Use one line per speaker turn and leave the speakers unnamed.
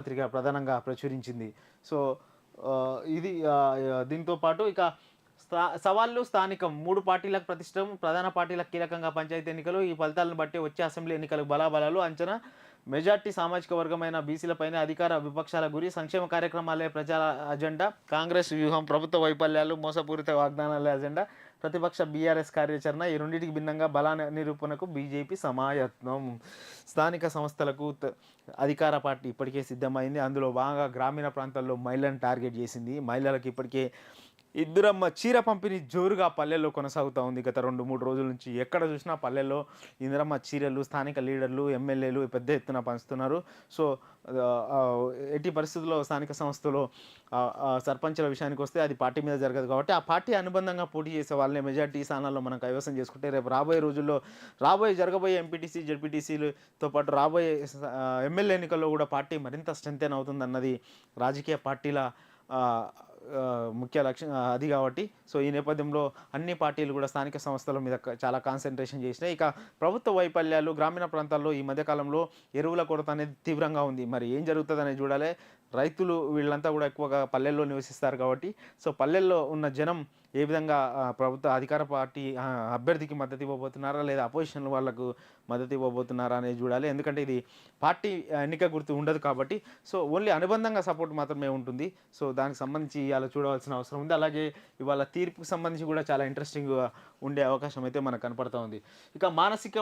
పత్రిక ప్రధానంగా ప్రచురించింది. సో, ఇది దీంతో పాటు ఇక సవాళ్లు స్థానికం 3 పార్టీలకు ప్రతిష్టం, ప్రధాన పార్టీలకు కీలకంగా పంచాయతీ ఎన్నికలు. ఈ ఫలితాలను బట్టి వచ్చే అసెంబ్లీ ఎన్నికలకు బలాబలాలు అంచనా. మెజార్టీ సామాజిక వర్గమైన బీసీలపైనే అధికార విపక్షాల గురి. సంక్షేమ కార్యక్రమాలే ప్రచార అజెండా. కాంగ్రెస్ వ్యూహం ప్రభుత్వ వైఫల్యాలు, మోసపూరిత వాగ్దానాలే అజెండా. ప్రతిపక్ష బీఆర్ఎస్ కార్యాచరణ. ఈ రెండింటికి భిన్నంగా బల నిరూపణకు బీజేపీ సమాయత్నం. స్థానిక సంస్థలకు అధికార పార్టీ ఇప్పటికే సిద్ధమైంది. అందులో భాగంగా గ్రామీణ ప్రాంతాల్లో మహిళలను టార్గెట్ చేసింది. మహిళలకు ఇప్పటికే ఇద్దరమ్మ చీర పంపిణీ జోరుగా పల్లెల్లో కొనసాగుతూ ఉంది. గత 2-3 రోజుల నుంచి ఎక్కడ చూసినా పల్లెల్లో ఇందిరమ్మ చీరలు స్థానిక లీడర్లు, ఎమ్మెల్యేలు పెద్ద ఎత్తున పంచుతున్నారు. సో, ఎట్టి పరిస్థితుల్లో స్థానిక సంస్థలో సర్పంచుల విషయానికి వస్తే అది పార్టీ మీద జరగదు కాబట్టి ఆ పార్టీ అనుబంధంగా పోటీ చేసే వాళ్ళని మెజార్టీ స్థానాల్లో మనం కైవసం చేసుకుంటే రేపు రాబోయే రోజుల్లో జరగబోయే ఎంపీటీసీ, జెడ్పీటీసీలతో పాటు రాబోయే ఎమ్మెల్యే ఎన్నికల్లో కూడా పార్టీ మరింత స్ట్రెంతెన్ అవుతుందన్నది రాజకీయ పార్టీల ముఖ్య లక్ష్యం అది కాబట్టి. సో, ఈ నేపథ్యంలో అన్ని పార్టీలు కూడా స్థానిక సంస్థల మీద చాలా కాన్సంట్రేషన్ చేసినాయి. ఇక ప్రభుత్వ వైఫల్యాలు గ్రామీణ ప్రాంతాల్లో ఈ మధ్యకాలంలో ఎరువుల కొరత అనేది తీవ్రంగా ఉంది. మరి ఏం జరుగుతుందనేది చూడాలి. రైతులు వీళ్ళంతా కూడా ఎక్కువగా పల్లెల్లో నివసిస్తారు కాబట్టి, సో, పల్లెల్లో ఉన్న జనం ఏ విధంగా ప్రభుత్వ అధికార పార్టీ అభ్యర్థికి మద్దతు ఇవ్వబోతున్నారా, లేదా అపోజిషన్ వాళ్ళకు మద్దతు ఇవ్వబోతున్నారా అనేది చూడాలి. ఎందుకంటే ఇది పార్టీ ఎన్నిక గుర్తు ఉండదు కాబట్టి, సో, ఓన్లీ అనుబంధంగా సపోర్ట్ మాత్రమే ఉంటుంది. సో, దానికి సంబంధించి ఇవాళ చూడవలసిన అవసరం ఉంది. అలాగే ఇవాళ తీర్పుకు సంబంధించి కూడా చాలా ఇంట్రెస్టింగ్‌గా ఉండే అవకాశం అయితే మనకు కనపడతా ఉంది. ఇక మానసిక